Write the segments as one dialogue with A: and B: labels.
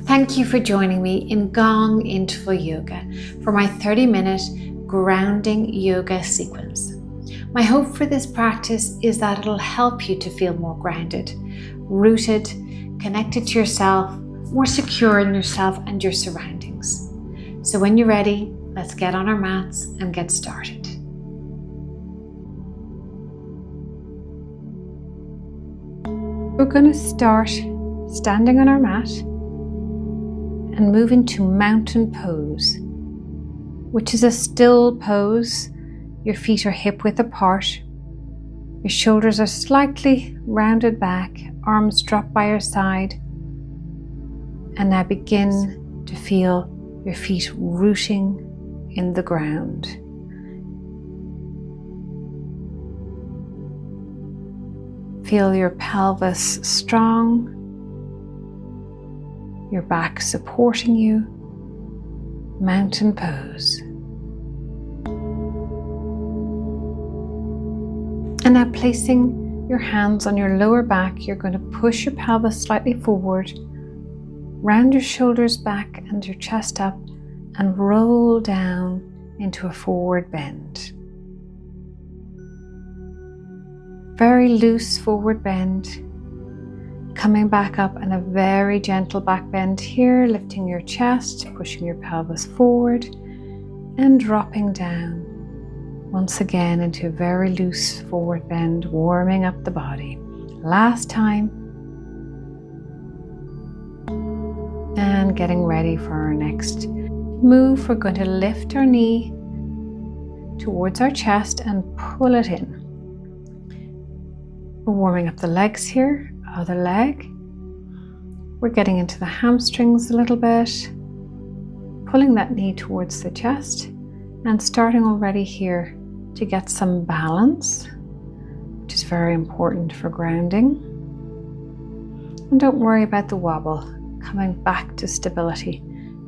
A: Thank you for joining me in Gong Interval Yoga for my 30-minute grounding yoga sequence. My hope for this practice is that it'll help you to feel more grounded, rooted, connected to yourself, more secure in yourself and your surroundings. So when you're ready, let's get on our mats and get started. We're going to start standing on our mat and move into mountain pose, which is a still pose. Your feet are hip width apart. Your shoulders are slightly rounded back, arms drop by your side. And now begin to feel your feet rooting in the ground. Feel your pelvis strong, your back supporting you. Mountain pose. And now placing your hands on your lower back, you're going to push your pelvis slightly forward, round your shoulders back and your chest up, and roll down into a forward bend. Very loose forward bend. Coming back up and a very gentle back bend here, lifting your chest, pushing your pelvis forward and dropping down once again into a very loose forward bend, warming up the body. Last time. And getting ready for our next move, we're going to lift our knee towards our chest and pull it in. We're warming up the legs here. Other leg. We're getting into the hamstrings a little bit, pulling that knee towards the chest and starting already here to get some balance, which is very important for grounding. And don't worry about the wobble. Coming back to stability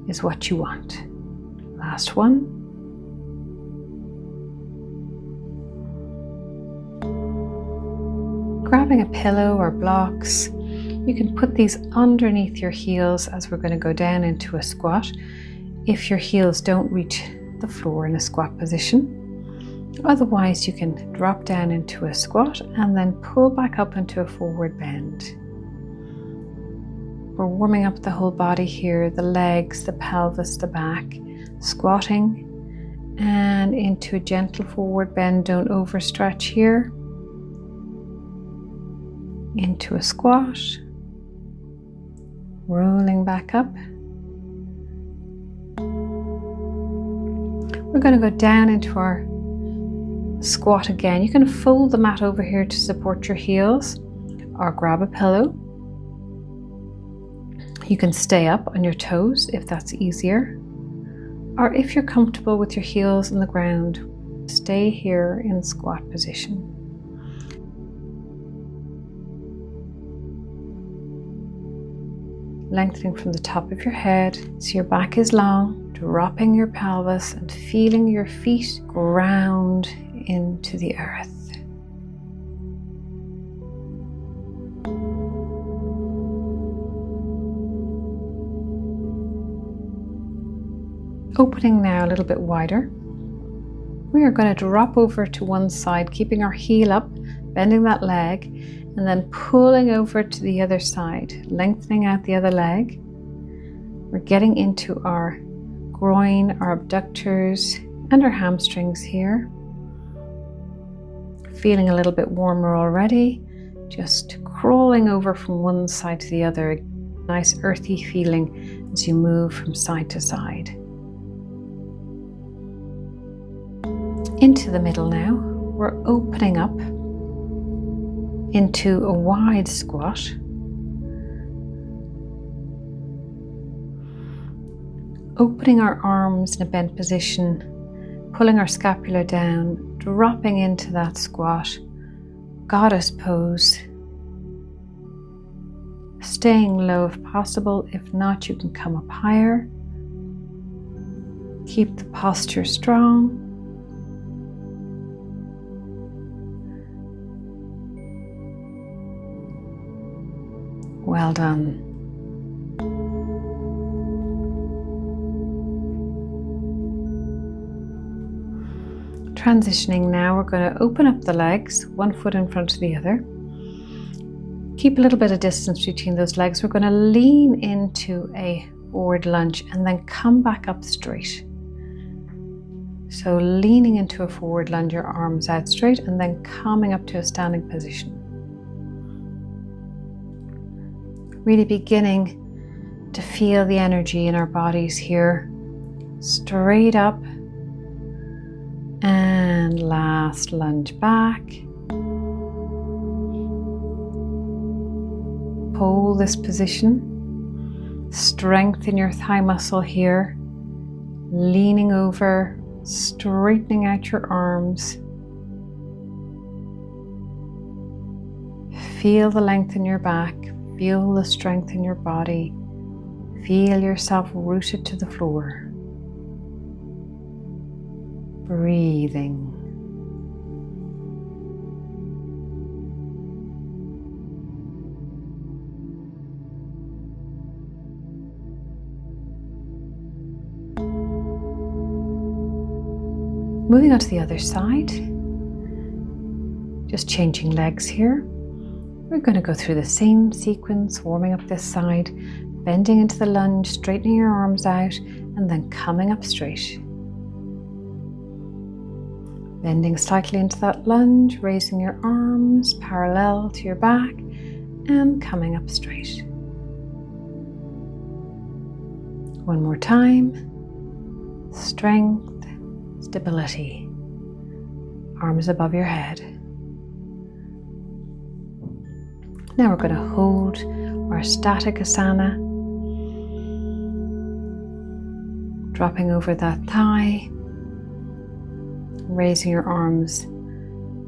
A: is what you want. Last one. Grabbing a pillow or blocks, you can put these underneath your heels as we're going to go down into a squat if your heels don't reach the floor in a squat position. Otherwise, you can drop down into a squat and then pull back up into a forward bend. We're warming up the whole body here, the legs, the pelvis, the back, squatting and into a gentle forward bend. Don't overstretch here. Into a squat, rolling back up. We're going to go down into our squat again. You can fold the mat over here to support your heels or grab a pillow. You can stay up on your toes if that's easier, or if you're comfortable with your heels on the ground, stay here in squat position. Lengthening from the top of your head so your back is long, dropping your pelvis and feeling your feet ground into the earth. Opening now a little bit wider. We are going to drop over to one side, keeping our heel up, bending that leg, and then pulling over to the other side, lengthening out the other leg. We're getting into our groin, our abductors, and our hamstrings here. Feeling a little bit warmer already, just crawling over from one side to the other. Nice earthy feeling as you move from side to side. Into the middle now, we're opening up into a wide squat. Opening our arms in a bent position, pulling our scapula down, dropping into that squat, goddess pose. Staying low if possible, if not, you can come up higher. Keep the posture strong. Well done. Transitioning now, we're going to open up the legs, one foot in front of the other. Keep a little bit of distance between those legs. We're going to lean into a forward lunge and then come back up straight. So leaning into a forward lunge, your arms out straight, and then coming up to a standing position. Really beginning to feel the energy in our bodies here. Straight up. And last lunge back. Hold this position. Strengthen your thigh muscle here. Leaning over, straightening out your arms. Feel the length in your back. Feel the strength in your body. Feel yourself rooted to the floor. Breathing. Moving on to the other side. Just changing legs here. We're going to go through the same sequence, warming up this side, bending into the lunge, straightening your arms out, and then coming up straight. Bending slightly into that lunge, raising your arms parallel to your back and coming up straight. One more time. Strength, stability. Arms above your head. Now we're going to hold our static asana. Dropping over that thigh. Raising your arms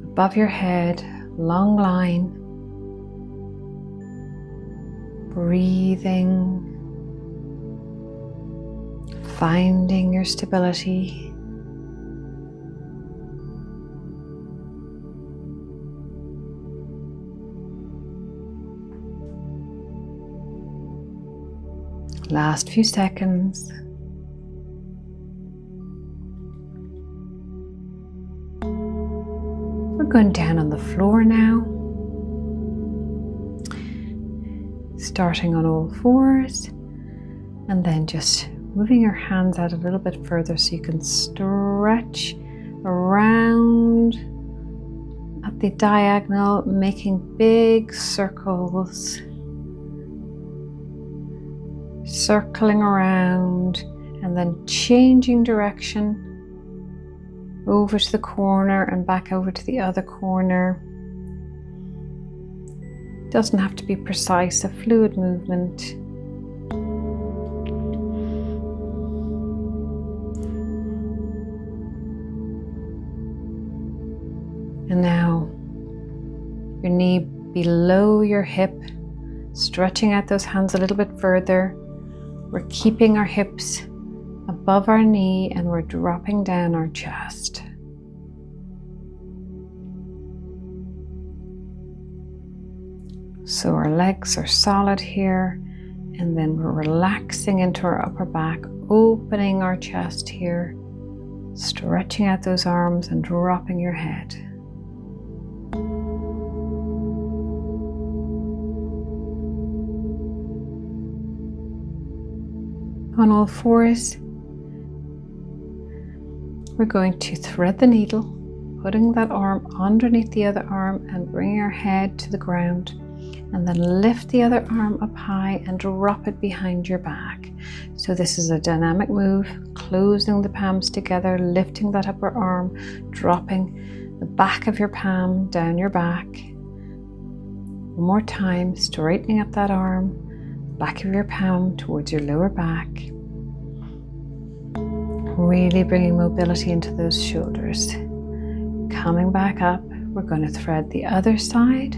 A: above your head, long line. Breathing. Finding your stability. Last few seconds. We're going down on the floor now. Starting on all fours and then just moving your hands out a little bit further so you can stretch around at the diagonal, making big circles. Circling around and then changing direction over to the corner and back over to the other corner. Doesn't have to be precise, a fluid movement. And now your knee below your hip, stretching out those hands a little bit further. We're keeping our hips above our knee and we're dropping down our chest. So our legs are solid here, and then we're relaxing into our upper back, opening our chest here, stretching out those arms and dropping your head. On all fours, we're going to thread the needle, putting that arm underneath the other arm and bringing our head to the ground, and then lift the other arm up high and drop it behind your back. So this is a dynamic move, closing the palms together, lifting that upper arm, dropping the back of your palm down your back. One more time, straightening up that arm, back of your palm towards your lower back. Really bringing mobility into those shoulders. Coming back up, we're going to thread the other side.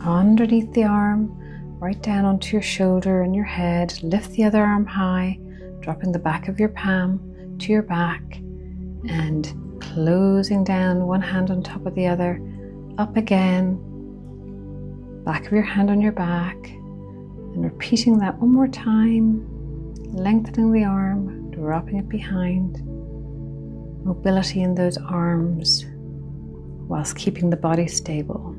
A: Underneath the arm, right down onto your shoulder and your head. Lift the other arm high, dropping the back of your palm to your back and closing down, one hand on top of the other, up again, back of your hand on your back, and repeating that one more time, lengthening the arm, dropping it behind. mobility in those arms whilst keeping the body stable.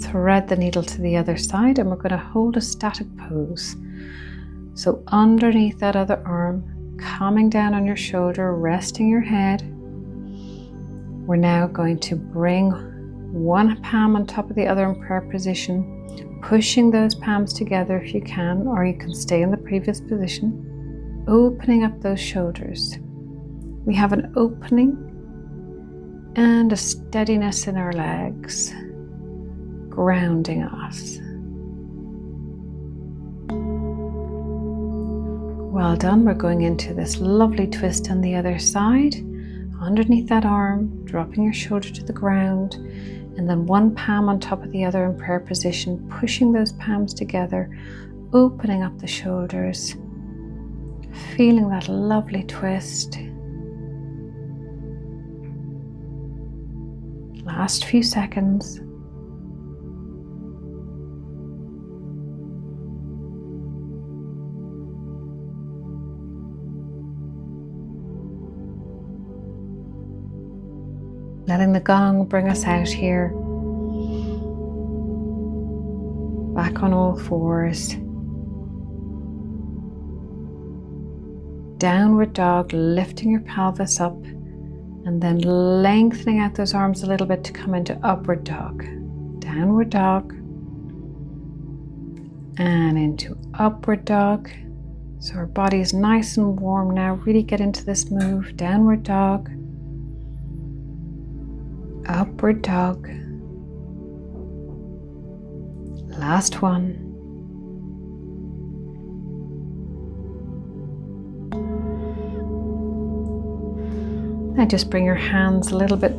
A: Thread the needle to the other side, and we're going to hold a static pose. So underneath that other arm, calming down on your shoulder, resting your head. We're now going to bring one palm on top of the other in prayer position, pushing those palms together if you can, or you can stay in the previous position, opening up those shoulders. We have an opening and a steadiness in our legs, grounding us. Well done. We're going into this lovely twist on the other side. Underneath that arm, dropping your shoulder to the ground, and then one palm on top of the other in prayer position, pushing those palms together, opening up the shoulders, feeling that lovely twist. Last few seconds. Letting the gong bring us out here. Back on all fours. Downward dog, lifting your pelvis up and then lengthening out those arms a little bit to come into upward dog. Downward dog and into upward dog. So our body is nice and warm now. Really get into this move. Downward dog. Upward dog. Last one. Now just bring your hands a little bit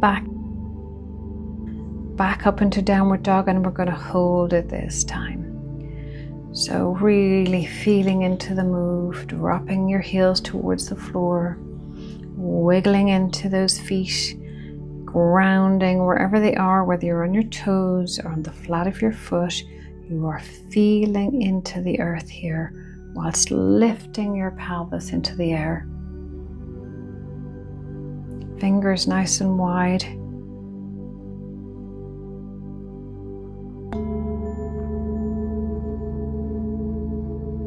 A: back up into downward dog, and we're going to hold it this time. So really feeling into the move, dropping your heels towards the floor, wiggling into those feet, grounding wherever they are, whether you're on your toes or on the flat of your foot. You are feeling into the earth here whilst lifting your pelvis into the air. Fingers nice and wide.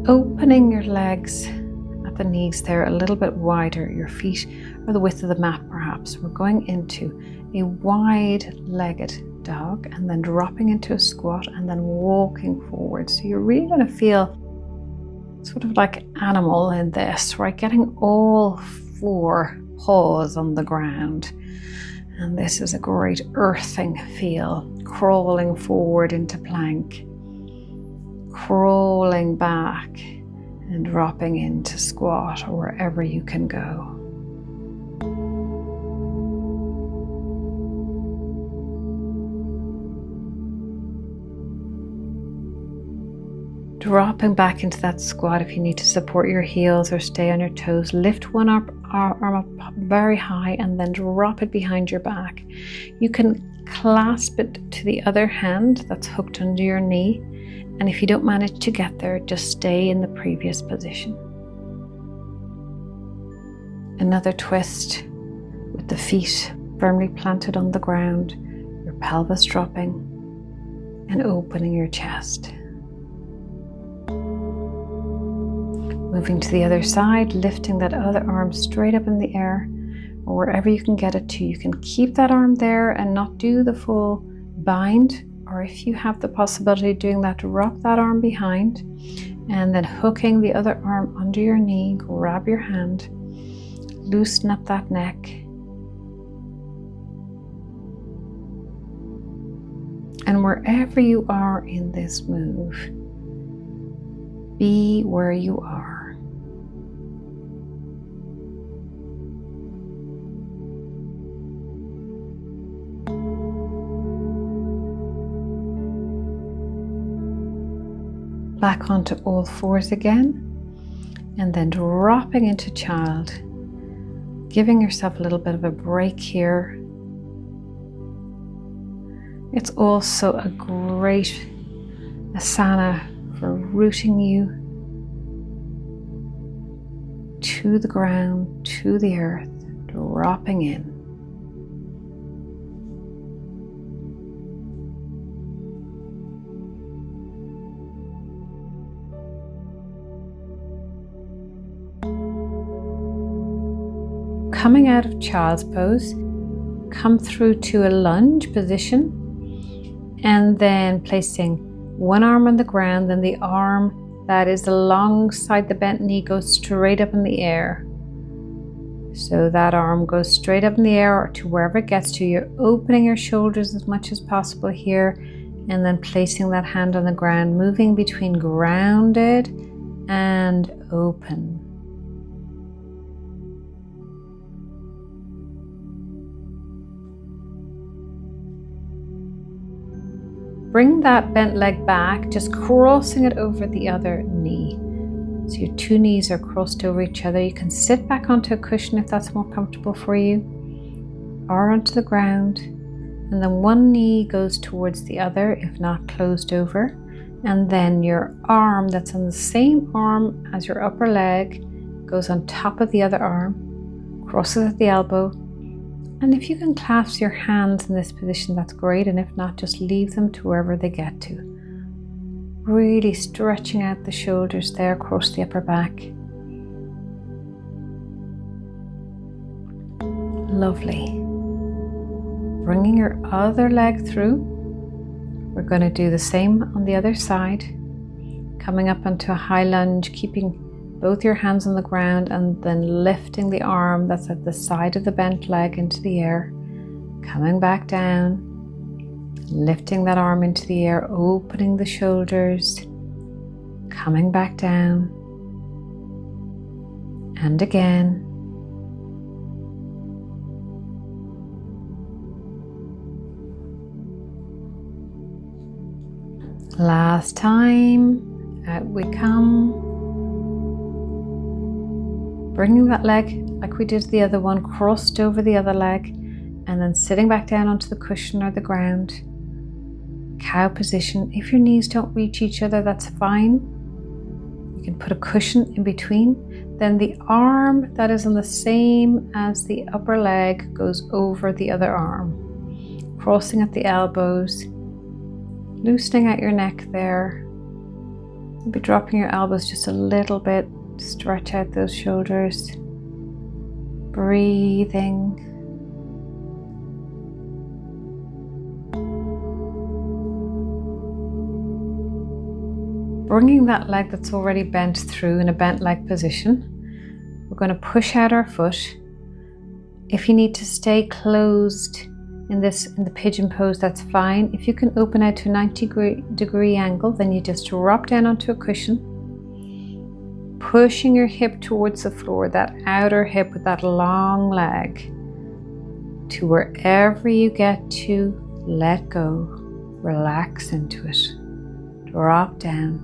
A: Opening your legs at the knees there a little bit wider. Your feet are the width of the mat perhaps. We're going into a wide-legged dog and then dropping into a squat and then walking forward. So you're really going to feel sort of like animal in this, right? Getting all four paws on the ground. And this is a great earthing feel. Crawling forward into plank, crawling back and dropping into squat or wherever you can go. Dropping back into that squat if you need to support your heels or stay on your toes. Lift one arm up very high and then drop it behind your back. You can clasp it to the other hand that's hooked under your knee. And if you don't manage to get there, just stay in the previous position. Another twist with the feet firmly planted on the ground, your pelvis dropping and opening your chest. Moving to the other side, lifting that other arm straight up in the air or wherever you can get it to. You can keep that arm there and not do the full bind, or if you have the possibility of doing that, drop that arm behind and then hooking the other arm under your knee, grab your hand, loosen up that neck. And wherever you are in this move, be where you are. Back onto all fours again, and then dropping into child, giving yourself a little bit of a break here. It's also a great asana for rooting you to the ground, to the earth, dropping in. Coming out of child's pose, come through to a lunge position, and then placing one arm on the ground, then the arm that is alongside the bent knee goes straight up in the air. So that arm goes straight up in the air or to wherever it gets to. You're opening your shoulders as much as possible here, and then placing that hand on the ground, moving between grounded and open. Bring that bent leg back, just crossing it over the other knee. So your two knees are crossed over each other. You can sit back onto a cushion if that's more comfortable for you, or onto the ground. And then one knee goes towards the other, if not closed over. And then your arm that's on the same arm as your upper leg goes on top of the other arm, crosses at the elbow. And if you can clasp your hands in this position, that's great. And if not, just leave them to wherever they get to. Really stretching out the shoulders there across the upper back. Lovely. Bringing your other leg through. We're going to do the same on the other side. Coming up onto a high lunge, keeping both your hands on the ground and then lifting the arm that's at the side of the bent leg into the air. Coming back down, lifting that arm into the air, opening the shoulders, coming back down, and again. Last time, out we come. Bringing that leg, like we did the other one, crossed over the other leg, and then sitting back down onto the cushion or the ground. Cow position. If your knees don't reach each other, that's fine. You can put a cushion in between. Then the arm that is on the same as the upper leg goes over the other arm, crossing at the elbows, loosening out your neck there. Maybe dropping your elbows just a little bit. Stretch out those shoulders. Breathing. Bringing that leg that's already bent through in a bent leg position. We're going to push out our foot. If you need to stay closed in the pigeon pose, that's fine. If you can open out to a 90-degree angle, then you just drop down onto a cushion. Pushing your hip towards the floor, that outer hip with that long leg, to wherever you get to, let go, relax into it, drop down.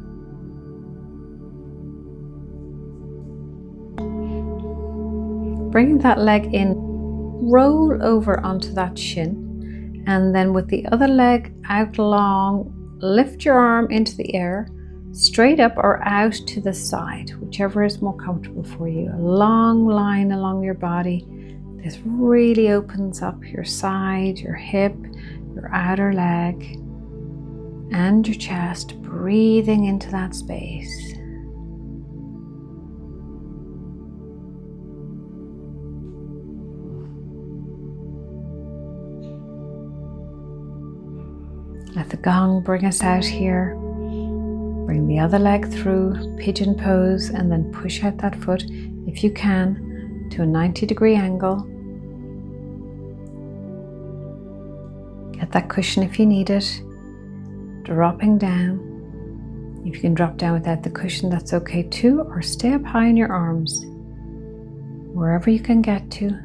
A: Bringing that leg in, roll over onto that shin, and then with the other leg out long, lift your arm into the air, straight up or out to the side, whichever is more comfortable for you. A long line along your body. This really opens up your side, your hip, your outer leg, and your chest, breathing into that space. Let the gong bring us out here. Bring the other leg through, pigeon pose, and then push out that foot, if you can, to a 90-degree angle. Get that cushion if you need it. Dropping down. If you can drop down without the cushion, that's okay too, or stay up high in your arms. Wherever you can get to,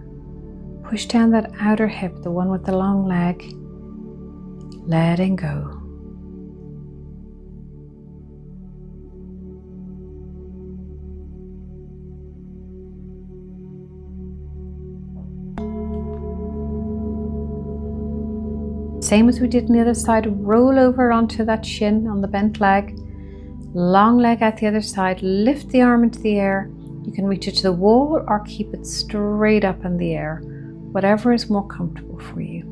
A: push down that outer hip, the one with the long leg, letting go. Same as we did on the other side, roll over onto that shin on the bent leg, Long leg out the other side, lift the arm into the air. You can reach it to the wall or keep it straight up in the air, whatever is more comfortable for you.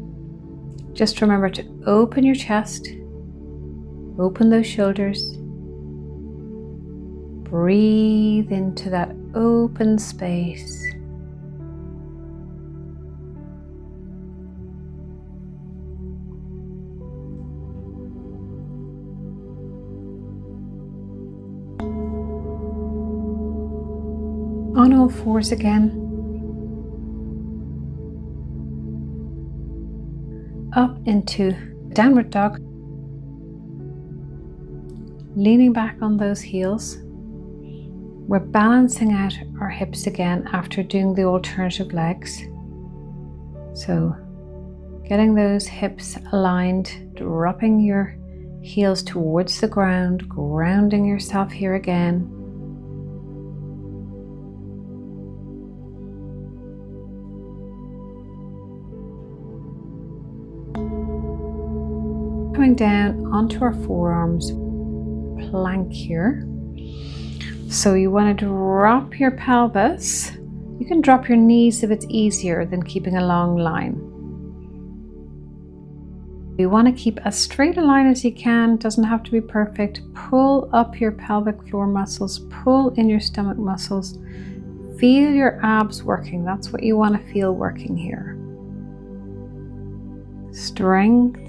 A: Just remember to open your chest, open those shoulders. Breathe into that open space. On all fours again. Up into downward dog. Leaning back on those heels. We're balancing out our hips again after doing the alternative legs. So getting those hips aligned, dropping your heels towards the ground, grounding yourself here again. Coming down onto our forearms, plank here. So you want to drop your pelvis. You can drop your knees if it's easier than keeping a long line. You want to keep as straight a line as you can, doesn't have to be perfect. Pull up your pelvic floor muscles, pull in your stomach muscles. Feel your abs working, that's what you want to feel working here. Strength,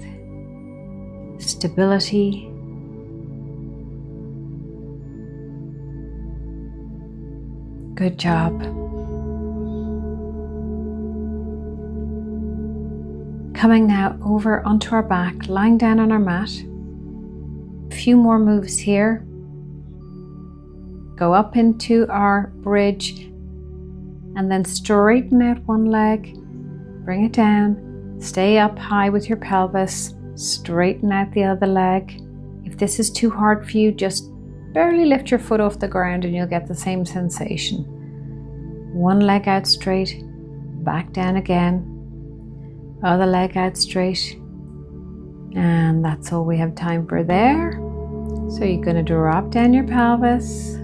A: stability. Good job. Coming now over onto our back, lying down on our mat. A few more moves here. Go up into our bridge and then straighten out one leg. Bring it down. Stay up high with your pelvis. Straighten out the other leg. If this is too hard for you, just barely lift your foot off the ground and you'll get the same sensation. One leg out straight, back down again. Other leg out straight. And that's all we have time for there. So you're going to drop down your pelvis.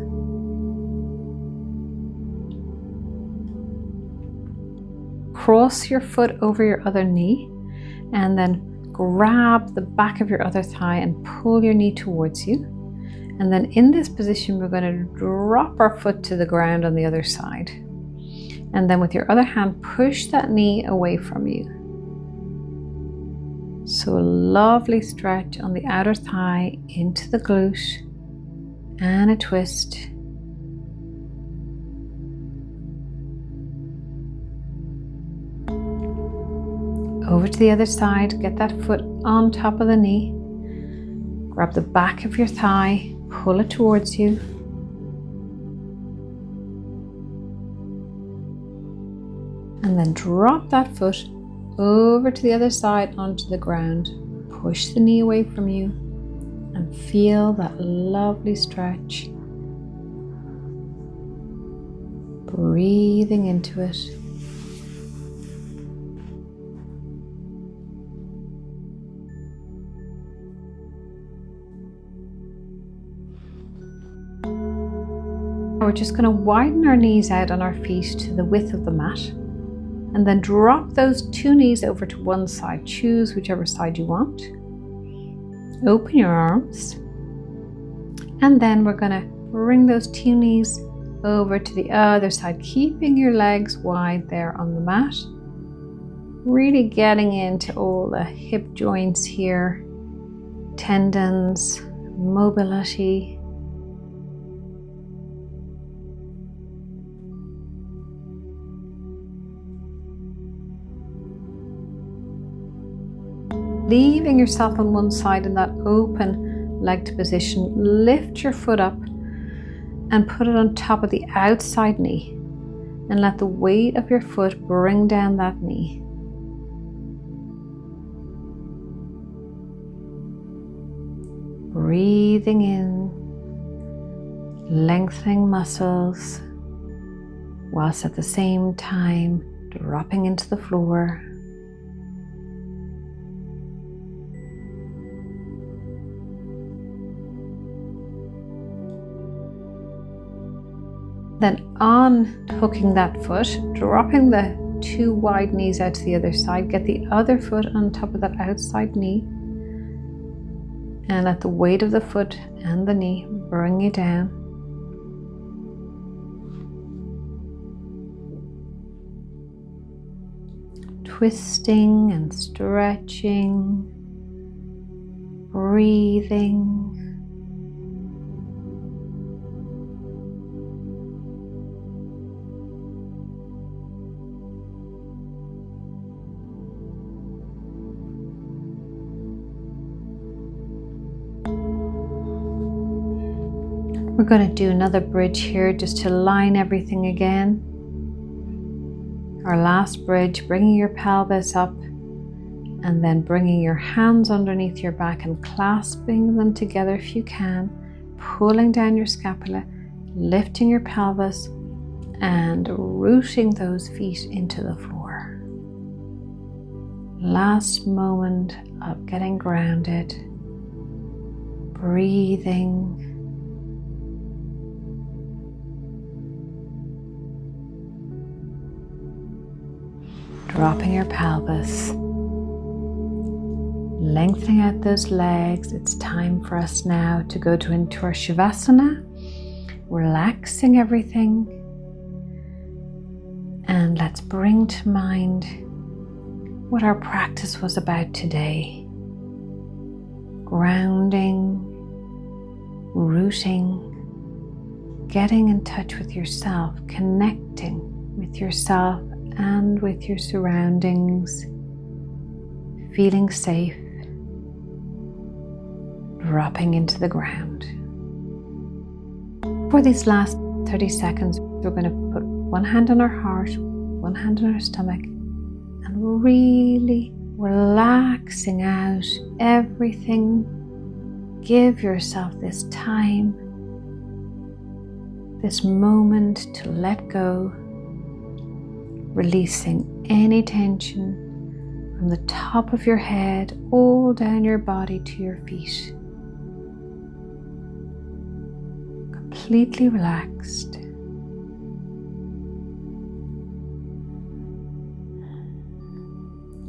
A: Cross your foot over your other knee and then grab the back of your other thigh and pull your knee towards you. And then in this position, we're going to drop our foot to the ground on the other side. And then with your other hand, push that knee away from you. So a lovely stretch on the outer thigh into the glute and a twist. Over to the other side, get that foot on top of the knee. Grab the back of your thigh, pull it towards you. And then drop that foot over to the other side onto the ground. Push the knee away from you and feel that lovely stretch. Breathing into it. We're just going to widen our knees out on our feet to the width of the mat and then drop those two knees over to one side. Choose whichever side you want. Open your arms and then we're going to bring those two knees over to the other side, keeping your legs wide there on the mat. Really getting into all the hip joints here, tendons, mobility. Leaving yourself on one side in that open legged position, lift your foot up and put it on top of the outside knee and let the weight of your foot bring down that knee. Breathing in, lengthening muscles, whilst at the same time dropping into the floor. Then unhooking that foot, dropping the 2 wide knees out to the other side, get the other foot on top of that outside knee, and let the weight of the foot and the knee bring you down. Twisting and stretching, breathing. We're going to do another bridge here just to line everything again. Our last bridge, bringing your pelvis up and then bringing your hands underneath your back and clasping them together if you can, pulling down your scapula, lifting your pelvis and rooting those feet into the floor. Last moment of getting grounded, breathing. Dropping your pelvis, lengthening out those legs. It's time for us now to go into our Shavasana, relaxing everything. And let's bring to mind what our practice was about today. Grounding, rooting, getting in touch with yourself, connecting with yourself and with your surroundings, feeling safe, dropping into the ground. For these last 30 seconds, we're going to put one hand on our heart, one hand on our stomach, and really relaxing out everything. Give yourself this time, this moment to let go, releasing any tension from the top of your head all down your body to your feet. Completely relaxed.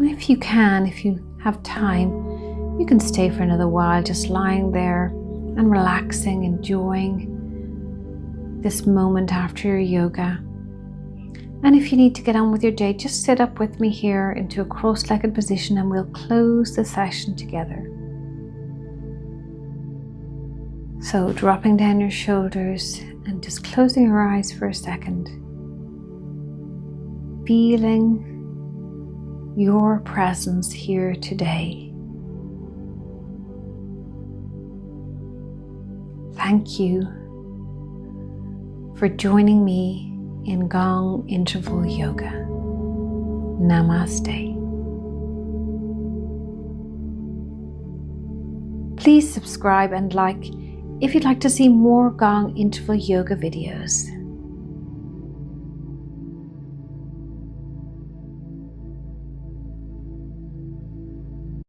A: If you can, if you have time, you can stay for another while just lying there and relaxing, enjoying this moment after your yoga. And if you need to get on with your day, just sit up with me here into a cross-legged position and we'll close the session together. So dropping down your shoulders and just closing your eyes for a second. Feeling your presence here today. Thank you for joining me in Gong Interval Yoga. Namaste. Please subscribe and like if you'd like to see more Gong Interval Yoga videos.